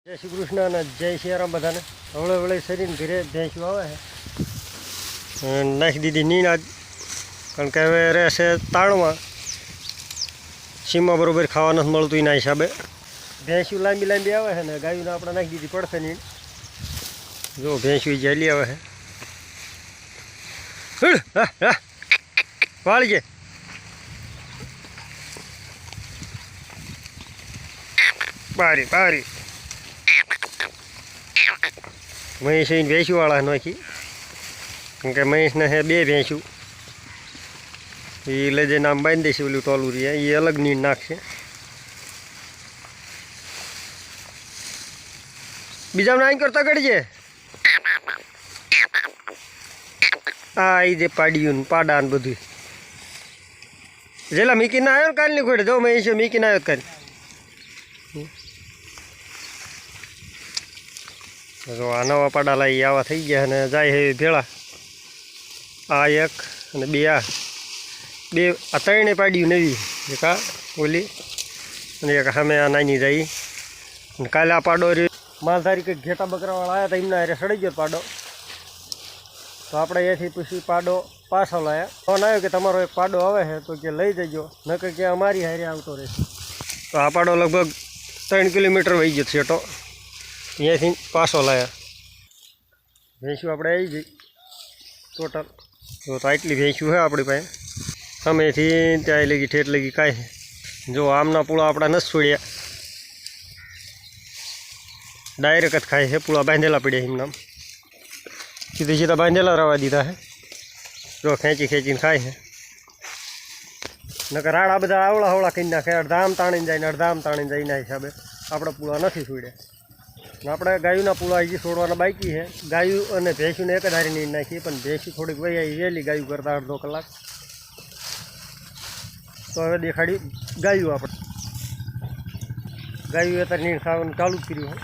जय श्री कृष्ण અને જય શ્રી રામ બધાને હવળે હવળે શરીને ઘરે ભેંસું આવે છે નાખી દીધી નીણ કારણ કે હવે રહેશે તાણમાં સીમા બરોબર ખાવા નથી મળતું એના હિસાબે ભેંસું લાંબી લાંબી આવે છે ને ગાયોને આપણે નાખી દીધી પડશે નીણ જો ભેંસું ચાલી આવે છે વાળી જાય બારી બારી મહેશ એને ભેંસુવાળા નાખી કારણ કે મહેશને હે બે ભેંસું એ લઈ જઈને આમ બાંધી દઈશું ઓલું ટોલું રહે એ અલગ નીણ નાખશે બીજામાં આઈ કરતા ગળજે આ એ જે પાડ્યું ને પાડા ને બધું જેલા મીકીને આવ્યો ને કાલની ખોડે જો મહેશ મીકીને આવ્યો કાલ જો આ નવા પાડા લાવી આવા થઈ ગયા અને જાય હે ભેળા આ એક અને બે આ ત્રણે પાડ્યું નવી એક આ ઓલી અને એક સામે આ નાની જાય અને કાલે આ પાડો માલધારી કંઈક ઘેટા બકરાવાળા આવ્યા હતા એમના હારે સડી ગયો પાડો તો આપણે એથી પછી પાડો પાછો લાવ્યા ફોન આવ્યો કે તમારો એક પાડો આવે છે તો કે લઈ જજો નકર કે અમારી હારે આવતો રહેશે તો આ પાડો લગભગ 3 કિલોમીટર વહી ગયો છેટો અહીંયાથી પાછો લાવ્યા ભેંસું આપણે આવી જઈ ટોટલ તો આટલી ભેંસું છે આપણી પાસે સામેથી ત્યાં લગી ઠેઠ લગી કાંઈ જો આમના પૂળા આપણા નથી છોડ્યા ડાયરેક્ટ જ ખાય છે પૂળા બાંધેલા પડ્યા એમનામ સીધે સીધા બાંધેલા રહેવા દીધા છે જો ખેંચી ખેંચીને ખાય છે નકર રાડા બધા આવડા હવળા કરી નાખે અડધા આમ તાણીને જાય ને અડધા આમ તાણીને જાય એના હિસાબે આપણે પૂળા નથી છોડ્યા આપણે ગાયુંના પૂળા હજી છોડવાના બાકી છે ગાયું અને ભેંસુને એક જ હારી નીણ નાખીએ પણ ભેંસું થોડીક વહી આવી વહેલી ગાયું કરતાં અડધો કલાક તો હવે દેખાડી ગાયું આપણે ગાયું અત્યારે નીણ ખાવાનું ચાલુ જ કર્યું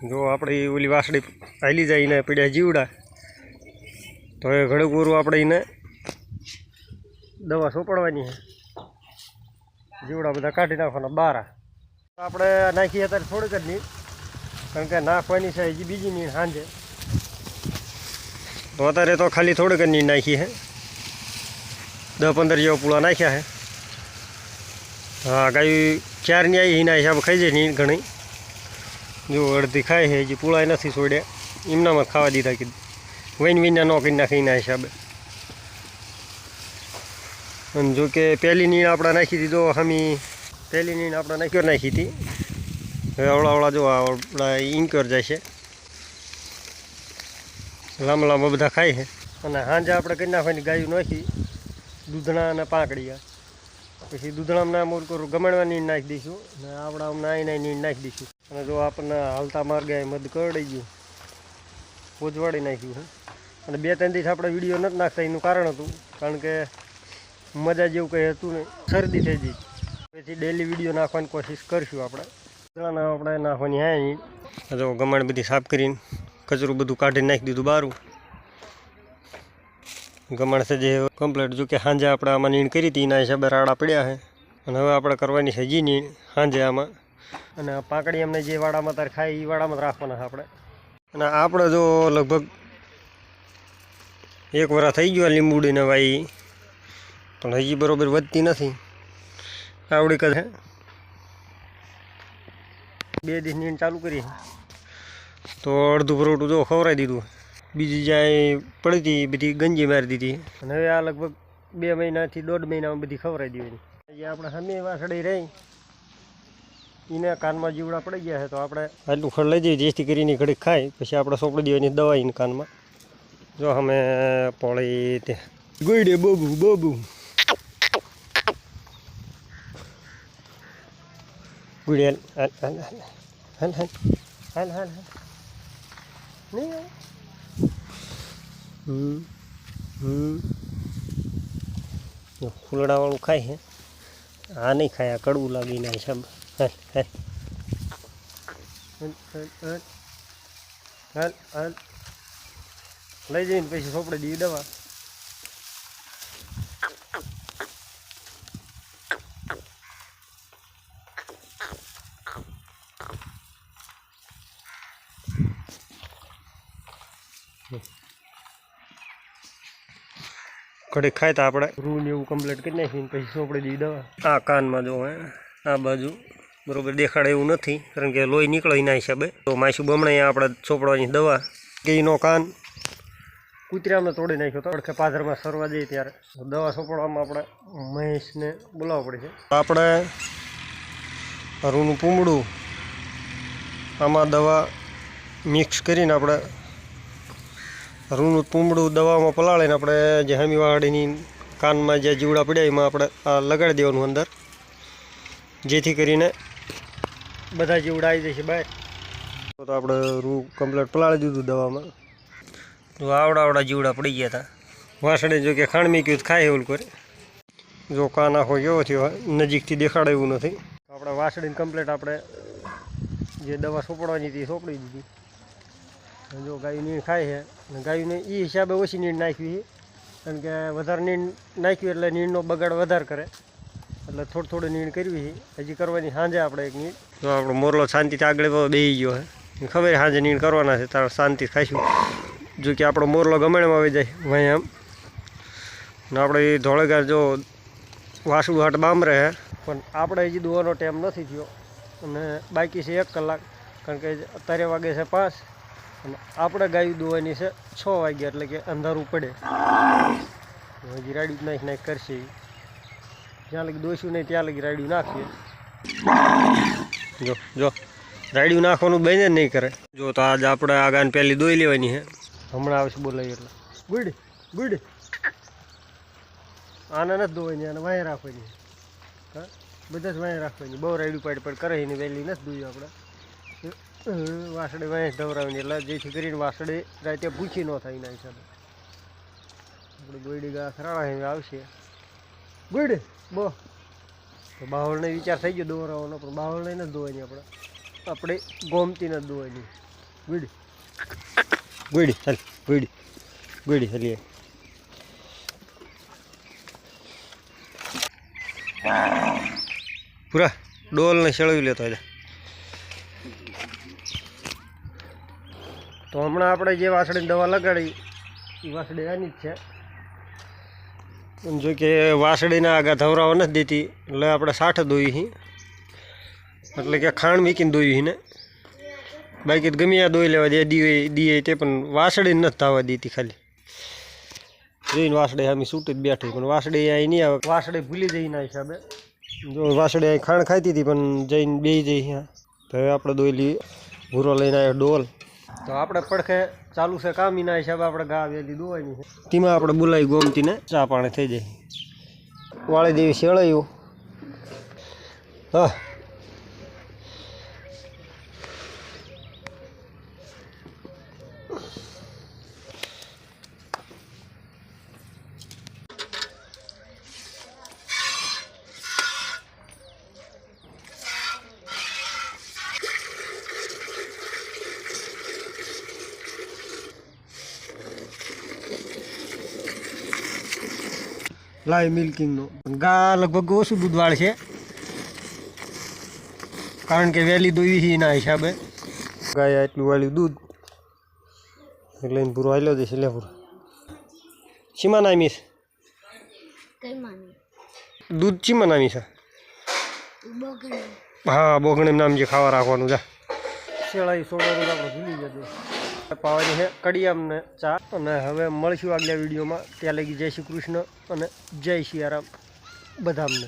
છે જો આપણે ઓલી વાસળી હાલી જાય એને પીડ્યા જીવડા તો હવે ઘડું પૂરું આપણે એને દવા સોંપડવાની છે જીવડા બધા કાઢી નાખવાના બારા આપણે નાખીએ અત્યારે થોડીક જ નીણ કારણ કે નાખવાની છે હજી બીજી નીણ સાંજે તો અત્યારે તો ખાલી થોડીક જ નીણ નાખી છે 10-15 જેવા પૂળા નાખ્યા છે હા ગાયું ચારની આવી એના હિસાબે ખાઈ જાય નીણ ઘણી જો અડધી ખાય છે હજી પૂળા નથી છોડ્યા એમનામાં જ ખાવા દીધા કીધું વહીને વિના ન કરી નાખે એના હિસાબે અને જો કે પહેલી નીણ આપણે નાખી દીધો હમી પહેલી નીણ આપણે નાખી હતી હવે અવળા જો આવડા ઇન્ક્યોર જાય છે લાંબા લાંબા બધા ખાય છે અને સાંજે આપણે કરી નાખવાની ગાયું નાખી દૂધણા અને પાંકડીયા પછી દૂધણામાં મોરકોર ગમણવા નીણ નાખી દઈશું અને આવડામાં નાઈ નીણ નાખી દઈશું અને જો આપણને હાલતા માર્ગે મધ કરડી ગયું પોજવાડી નાખ્યું છે અને 2-3 દિવસ આપણે વિડીયો નથી નાખતા એનું કારણ હતું કારણ કે મજા જેવું કંઈ હતું ને શરદી થઈ ગઈ પછી ડેલી વિડીયો નાખવાની કોશિશ કરીશું આપણે નાખવાની હા જો ગમણ બધી સાફ કરીને કચરું બધું કાઢીને નાખી દીધું બારું ગમણ છે જે કમ્પ્લીટ જો કે સાંજે આપણે આમાં નીણ કરી હતી એના હિસાબે રાડા પડ્યા છે અને હવે આપણે કરવાની છે હજી નીણ સાંજે આમાં અને પાંકડી અમને જે વાડામાં તારે ખાય એ વાડામાં જ રાખવાના છે આપણે અને આપણે જો લગભગ 1 વર્ષ થઈ ગયો લીંબુડીને વાઈ પણ હજી બરોબર વધતી નથી આવડી કદ 2 દિવસ નીણ ચાલુ કરી તો અડધું પરોટું જો ખવડાવી દીધું બીજી જ્યાં પડી હતી બધી ગંજી મારી દીધી અને હવે આ લગભગ 2 મહિનાથી 1.5 મહિનામાં બધી ખવડાવી દીધી જે આપણે હમે વાસળી રહી એને કાનમાં જીવડા પડી ગયા છે તો આપણે આટલું ખડ લઈ જઈએ જેથી કરીને ઘડીક ખાય પછી આપણે સોંપડી દેવાની દવા એને કાનમાં જો અમે પોળી તે ગોઈડે બોબુ ગુડિયાલ હાલ નહીં ફૂલડાવાળું ખાય છે આ નહીં ખાય આ કડવું લાગી ના હિસાબ હાલ લઈ જઈને પછી સોંપડી દીધી દવા ઘડીક ખાય તો આપણે રૂ ને એવું કમ્પ્લીટ કરી નાખીને પછી સોંપડી દીધી દવા. આ કાનમાં જો આ બાજુ બરાબર દેખાડે એવું નથી, કારણ કે લોહી નીકળે એના હિસાબે. તો માસું બમણે આપણે ચોપડવાની દવા ઘીનો કાન કૂતરામાં તોડી નાખ્યો તો અડખે પાદરમાં સરવા જઈએ ત્યારે દવા સોંપડવામાં આપણે મહેશને બોલાવવું પડે છે. આપણે રૂનું પૂમડું આમાં દવા મિક્સ કરીને આપણે રૂનું પૂમડું દવામાં પલાળીને આપણે જે હમીવાળીની કાનમાં જે જીવડા પડ્યા એમાં આપણે આ લગાડી દેવાનું અંદર, જેથી કરીને બધા જીવડા આવી જશે બહાર. તો આપણે રૂ કમ્પ્લીટ પલાળી દીધું દવામાં. તો આવડા જીવડા પડી ગયા હતા. વાસણે જો કે ખાણ મીક્યું ખાય એવું કરે. જો કાન આખો કેવો થયો નજીકથી દેખાડે એવું નથી. આપણે વાસળીને કમ્પ્લીટ આપણે જે દવા સોંપડવાની હતી સોંપડી દીધી. જો ગાયું નીણ ખાય છે અને ગાયુંને એ હિસાબે ઓછી નીણ નાખવી છે, કારણ કે વધારે નીણ નાખ્યું એટલે નીણનો બગાડ વધારે કરે, એટલે થોડું નીણ કરવી છે. હજી કરવાની સાંજે આપણે એક નીણ. તો આપણો મોરલો શાંતિથી આગળ બેસી ગયો છે, ખબર સાંજે નીણ કરવાના છે તારે શાંતિથી ખાઈશું. જો કે આપણો મોરલો ગમેણમાં આવી જાય વहीं આમ ને આપણે એ ધોળેગાર જો વાસુ હાટ બામરે છે, પણ આપણે હજી દોવાનો ટાઈમ નથી થયો અને બાકી છે 1 કલાક, કારણ કે અત્યારે વાગે છે 5 અને આપણે ગાયું દોવાની છે 6 વાગ્યા, એટલે કે અંધારું પડે. હજી રાડ્યું નાખ કરશે, જ્યાં લગી દોઈશું નહીં ત્યાં લગી રાડ્યું નાખીએ. જો રાડ્યું નાખવાનું બને જ નહીં કરે. જો તો આજ આપણે આગાને પહેલી દોઈ લેવાની છે, હમણાં આવશે બોલાવી એટલે. ગુડ આને નથી દોવાની, આને વાંહે રાખવાની. હા બધા જ વાંહે રાખવાની. બહુ રાયડું પાડ કરે એની વહેલી નથી દોઈ આપણે. વાસળે વાંહે ધવરાવવાની, એટલે જેથી કરીને વાસળે રાતે ભૂખી ન થાય એના હિસાબે. આપણે ગોયડી ગા ખરાળા આવશે. ગુડ બો તો બાવળને વિચાર થઈ ગયો દોરાવાનો, પણ બાવળને નથી દોવાની આપણે ગોમતી નથી દોવાની. ગુડ હલીએ. પૂરા ડોલને સળવી લેતો હતા. તો હમણાં આપણે જે વાસળીની દવા લગાડી એ વાસળી આની જ છે. જો કે વાસળીના આગા ધવરાવા નથી દેતી, એટલે આપણે 60 દોઈ હી, એટલે કે ખાણ મીકીને દોઈ ને. બાકી ગમે આ દોઈ લેવા દે દીએ તે, પણ વાસળીને નથી થવા દેતી. ખાલી જોઈને વાસળી આમી છૂટી જ બેઠી, પણ વાસળી અહીં નહીં આવે. વાસળી ભૂલી જઈ ના હિસાબે. જો વાસળી અહીં ખાણ ખાતી હતી પણ જઈને બેસી જઈ ત્યાં. તો હવે આપણે દોઈ લઈએ. ભૂરો લઈને આવ્યો ડોલ. તો આપણે પડખે ચાલુ છે કામ, એના હિસાબે આપણે ગા વેલી દોવાની છે. તેમાં આપણે બોલાવી ગોમતીને ચા પાણી થઈ જાય. વાળી દેવી શેળાયું. હા લાઈવ મિલ્કિંગનું ગા લગભગ ઓછું દૂધ વાળ છે, કારણ કે વહેલી દોઈ એના હિસાબે. ગાય એટલું વાળ્યું દૂધ એટલે એને પૂરો હાલ્યો જશે. લે પૂરો ચીમા નામી છે દૂધ, ચીમા નામી છે. હા બોગણે નામ જે ખાવા રાખવાનું જા. શેળાઈ સોડાનું આપણે ભૂલી જતું. પાવાની છે કડિયામને ચા. અને હવે મળીશું આગલા વિડીયોમાં. ત્યાં લગી જય શ્રી કૃષ્ણ અને જય સિયારામ બધામને.